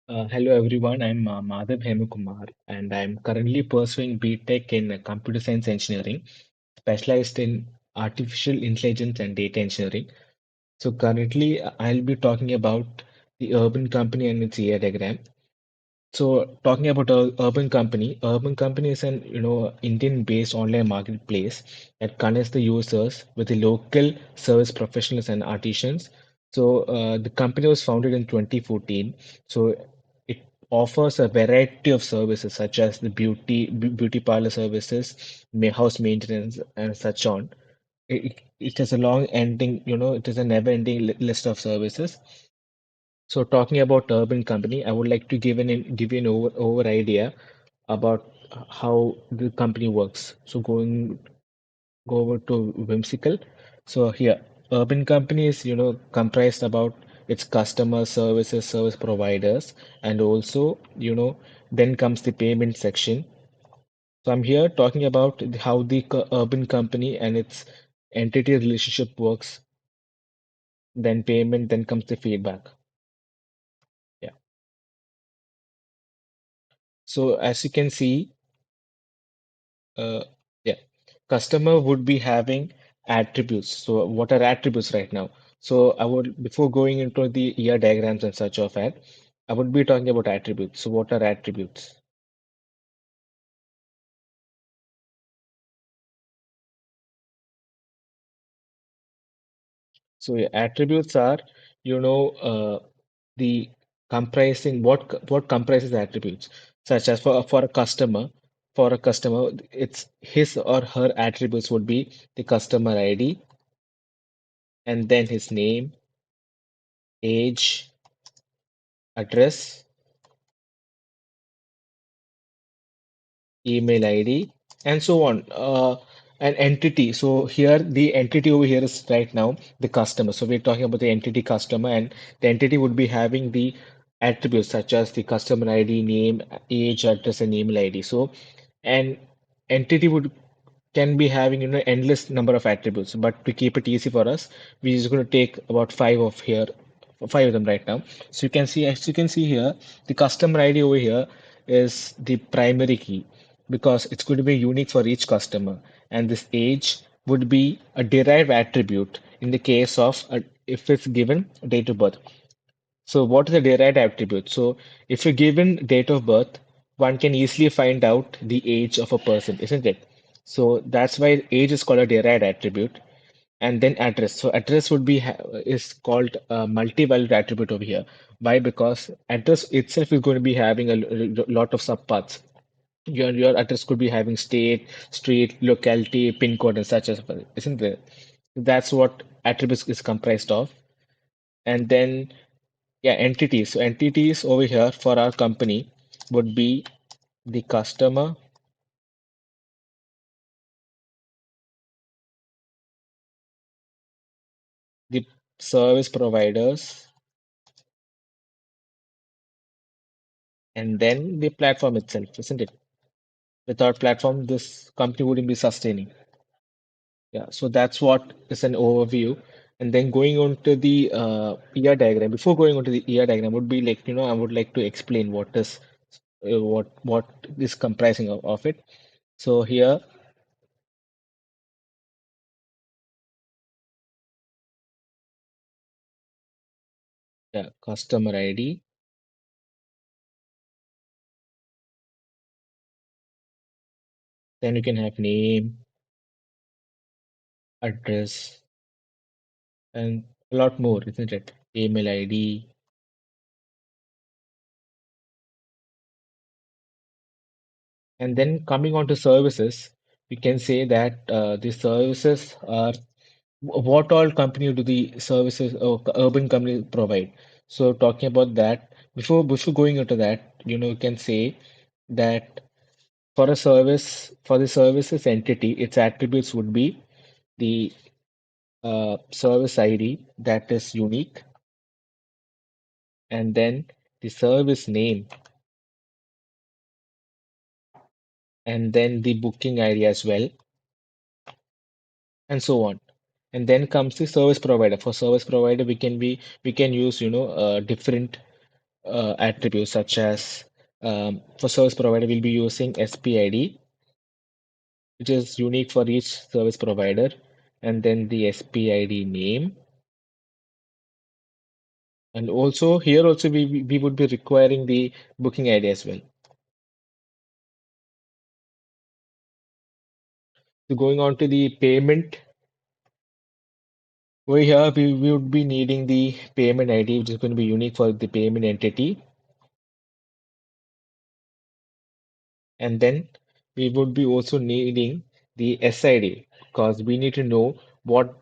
Hello everyone, I'm Madhav Hemukumar and I'm currently pursuing BTech in Computer Science Engineering, specialized in Artificial Intelligence and Data Engineering. So currently I'll be talking about the urban company and its year diagram. So talking about Urban Company is an Indian-based online marketplace that connects the users with the local service professionals and artisans. So the company was founded in 2014. So it offers a variety of services such as the beauty parlor services, house maintenance, and such on. It has a long ending, it is a never-ending list of services. So talking about Urban Company, I would like to give you an over idea about how the company works. So go over to Whimsical. So here, Urban Company is comprised about its customer services, service providers, and also then comes the payment section. So I'm here talking about how the Urban Company and its entity relationship works. Then payment, then comes the feedback. Yeah. So as you can see. Uh, yeah, customer would be having attributes. So what are attributes right now? So I would, before going into the ER diagrams and such of that, I would be talking about attributes. So what are attributes? So yeah, attributes are, the comprising what comprises attributes, such as for a customer, it's his or her attributes would be the customer ID and then his name, age, address, email ID, and so on. An entity. So here, the entity over here is right now the customer. So we're talking about the entity customer, and the entity would be having the attributes such as the customer ID, name, age, address, and email ID. So an entity would can be having endless number of attributes, but to keep it easy for us, we're just going to take about five of them right now. So you can see, as you can see here, the customer ID over here is the primary key because it's going to be unique for each customer, and this age would be a derived attribute in the case of if it's given date of birth. So what is a derived attribute? So if you're given date of birth, one can easily find out the age of a person, isn't it? So that's why age is called a derived attribute. And then address. So address would be is called a multi-valued attribute over here. Why? Because address itself is going to be having a lot of subparts. Your address could be having state, street, locality, pin code, and such as well, isn't there? That's what attributes is comprised of. And then yeah, entities. So entities over here for our company would be the customer, the service providers, and then the platform itself, isn't it? Without platform, this company wouldn't be sustaining. Yeah, so that's what is an overview. And then going on to the ER diagram. Before going on to the ER diagram, would be like, I would like to explain what is comprising of it. So here, yeah, customer ID, then you can have name, address, and a lot more, isn't it? Email ID. And then coming on to services, we can say that the services are what all company do the services or urban companies provide. So talking about that, before going into that, you can say that for the services entity, its attributes would be the service ID that is unique, and then the service name, and then the booking ID as well, and so on. And then comes the service provider. For service provider, we can use different. attributes such as for service provider, we'll be using SPID, which is unique for each service provider, and then the SPID name. And also here also we would be requiring the booking ID as well. So going on to the payment, over here we would be needing the payment ID, which is going to be unique for the payment entity. And then we would be also needing the SID because we need to know what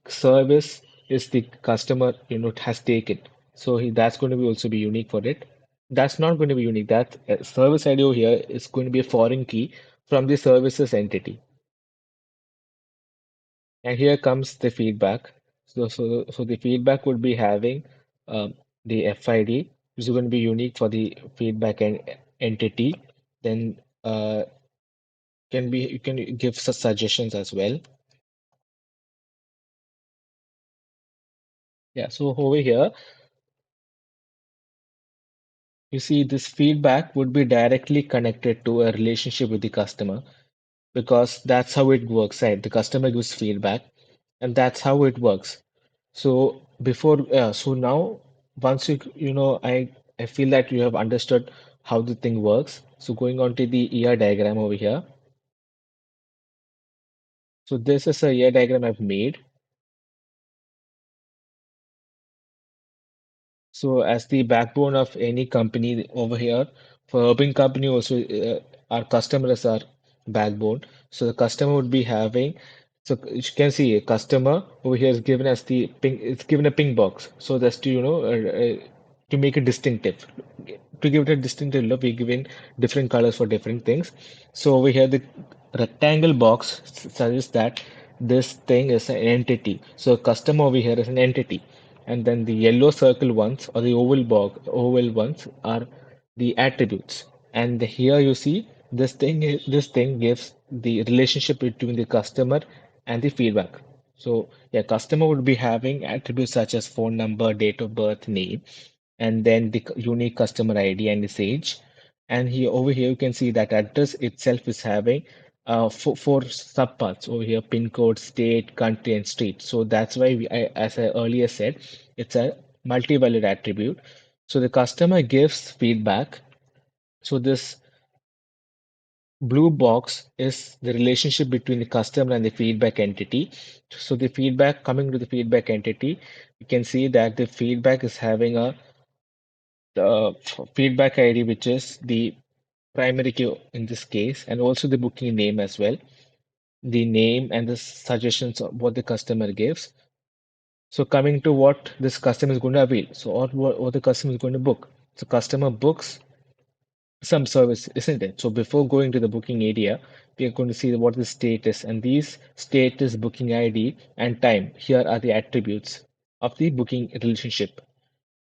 service is the customer has taken. So that's going to be also be unique for it. That's not going to be unique. That service ID over here is going to be a foreign key from the services entity. And here comes the feedback. So the feedback would be having the FID, which is going to be unique for the feedback and entity. Then you can give suggestions as well. Yeah. So over here, you see this feedback would be directly connected to a relationship with the customer because that's how it works, right? The customer gives feedback, and that's how it works. So so now once I feel that you have understood how the thing works. So going on to the ER diagram over here. So this is a ER diagram I've made. So as the backbone of any company over here, for Urban Company also, our customers are backbone. So the customer would be having, so you can see a customer over here is given as the ping, it's given a ping box. So that's to, to make it distinctive. To give it a distinctive look, we given different colors for different things. So over here, the rectangle box suggests that this thing is an entity. So customer over here is an entity, and then the yellow circle ones or the oval ones are the attributes. And here you see this thing gives the relationship between the customer and the feedback. So yeah, customer would be having attributes such as phone number, date of birth, name, and then the unique customer ID and its age. And here over here you can see that address itself is having four subparts over here: pin code, state, country, and street. So that's why as I earlier said, it's a multi-valued attribute. So the customer gives feedback. So this blue box is the relationship between the customer and the feedback entity. So the feedback coming to the feedback entity, you can see that the feedback is having a feedback ID, which is the primary key in this case, and also the booking name as well, the name and the suggestions of what the customer gives. So coming to what this customer is going to avail. So what the customer is going to book. So customer books some service, isn't it? So before going to the booking area, we are going to see what the status and these status, booking ID, and time. Here are the attributes of the booking relationship.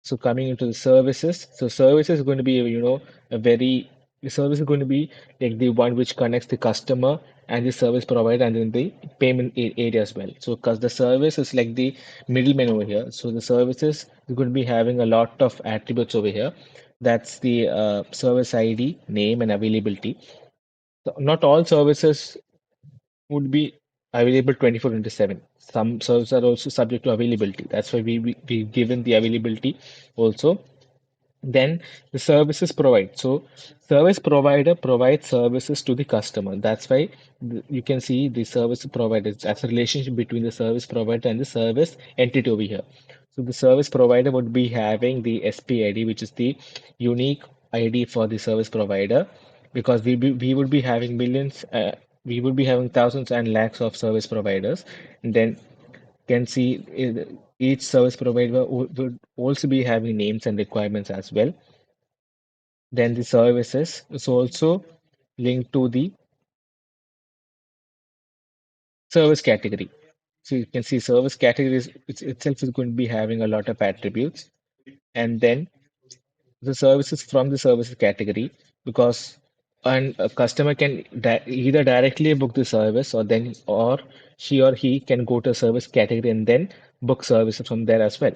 So coming into the services, so services is going to be, the service is going to be like the one which connects the customer and the service provider and then the payment area as well. So because the service is like the middleman over here, so the services is going to be having a lot of attributes over here. That's the service ID, name, and availability. So not all services would be available 24 into 7. Some servers are also subject to availability. That's why we given the availability also. Then the services provide. So service provider provides services to the customer. That's why you can see the service provider. That's a relationship between the service provider and the service entity over here. So the service provider would be having the SPID, which is the unique ID for the service provider, because we would be having millions, we would be having thousands and lakhs of service providers. And then can see each service provider would also be having names and requirements as well. Then the services is also linked to the service category. So you can see service categories itself is going to be having a lot of attributes. And then the services from the services category, because and a customer can either directly book the service or she or he can go to a service category and then book services from there as well.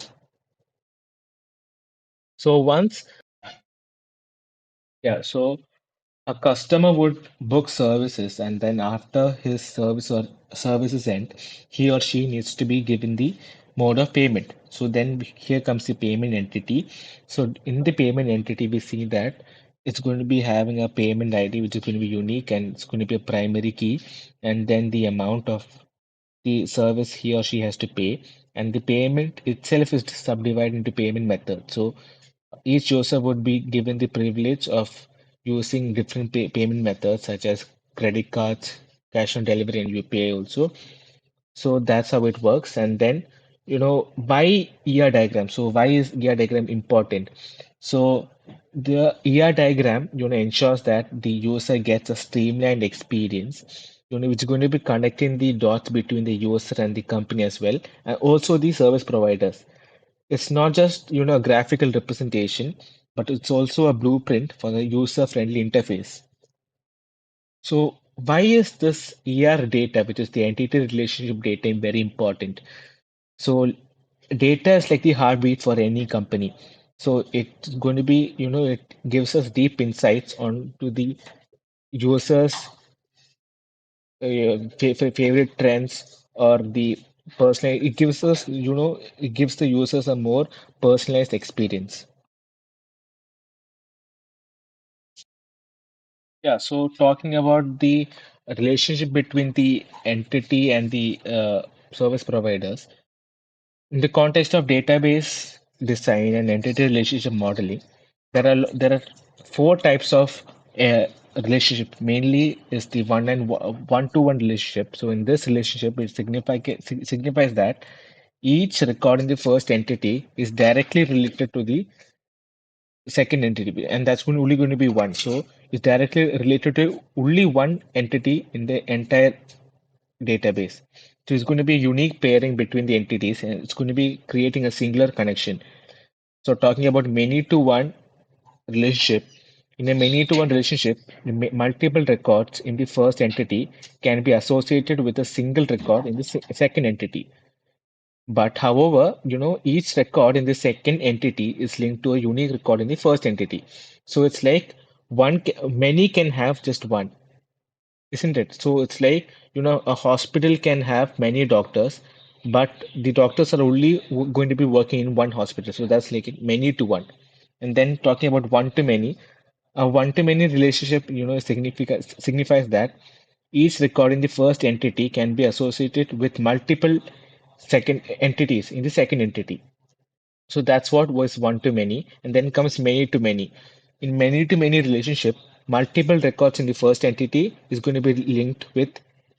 So once, yeah, so a customer would book services, and then after his service or services end, he or she needs to be given the mode of payment. So then here comes the payment entity. So in the payment entity, we see that it's going to be having a payment ID which is going to be unique, and it's going to be a primary key, and then the amount of the service he or she has to pay, and the payment itself is subdivided into payment methods. So each user would be given the privilege of using different payment methods such as credit cards, cash on delivery, and UPI also. So that's how it works. And then, why ER diagram? So why is ER diagram important? So the ER diagram, ensures that the user gets a streamlined experience, which is going to be connecting the dots between the user and the company as well, and also the service providers. It's not just, a graphical representation, but it's also a blueprint for the user-friendly interface. So why is this ER data, which is the entity relationship data, very important? So data is like the heartbeat for any company. So it's going to be, it gives us deep insights on to the users' favorite trends or the personal. It gives us, it gives the users a more personalized experience. Yeah, so talking about the relationship between the entity and the service providers, in the context of database design and entity relationship modeling, there are four types of relationship. Mainly is the one-to-one relationship. So in this relationship, it signifies that each record in the first entity is directly related to the second entity, and that's only going to be one. So it's directly related to only one entity in the entire database. So it's going to be a unique pairing between the entities, and it's going to be creating a singular connection. So talking about many to one relationship, in a many to one relationship, the multiple records in the first entity can be associated with a single record in the second entity. But however, each record in the second entity is linked to a unique record in the first entity. So it's like many can have just one, isn't it? So it's like, a hospital can have many doctors, but the doctors are only going to be working in one hospital. So that's like many to one. And then talking about one to many, a one to many relationship, signifies that each record in the first entity can be associated with multiple second entities in the second entity. So that's what was one to many, and then comes many to many. In many to many relationship, multiple records in the first entity is going to be linked with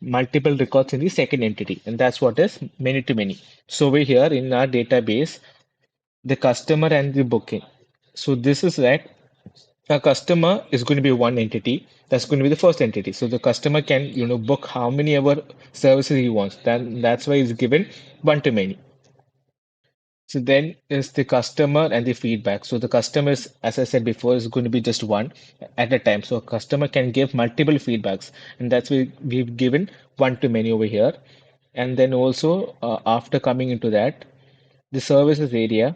multiple records in the second entity, and that's what is many to many. So we here in our database, the customer and the booking. So this is that a customer is going to be one entity. That's going to be the first entity. So the customer can, book how many ever services he wants. That's why it's given one to many. So then is the customer and the feedback. So the customer is, as I said before, is going to be just one at a time. So a customer can give multiple feedbacks, and that's why we've given one to many over here. And then also after coming into that, the services area,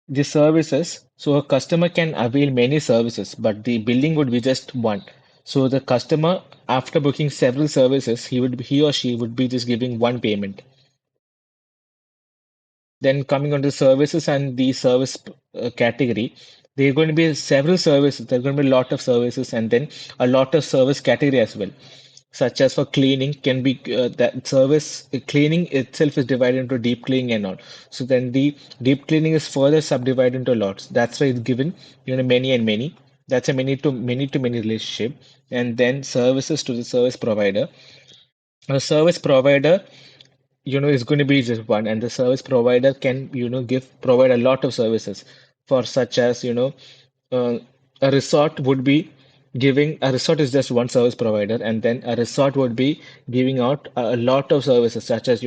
the services. So a customer can avail many services, but the billing would be just one. So the customer, after booking several services, he or she would be just giving one payment. Then coming on to services and the service category, there are going to be several services. There are going to be a lot of services and then a lot of service category as well. Such as for cleaning can be that service cleaning itself is divided into deep cleaning and all. So then the deep cleaning is further subdivided into lots. That's why it's given many and many. That's a many to many relationship. And then services to the service provider. A service provider is going to be just one, and the service provider can provide a lot of services for such as uh, a resort would be giving a resort is just one service provider, and then a resort would be giving out a lot of services such as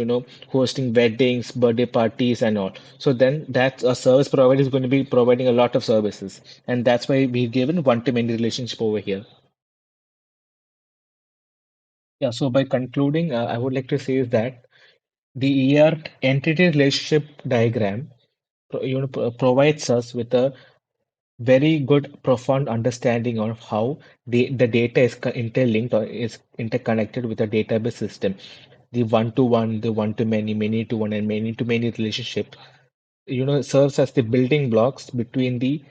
hosting weddings, birthday parties and all. So then that a service provider is going to be providing a lot of services, and that's why we've given one to many relationship over here. Yeah, so by concluding, I would like to say is that the ER entity relationship diagram provides us with a very good, profound understanding of how the data is interlinked or is interconnected with a database system. The one-to-one, the one-to-many, many-to-one, and many-to-many relationship, serves as the building blocks between the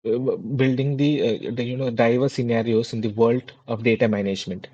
diverse scenarios in the world of data management.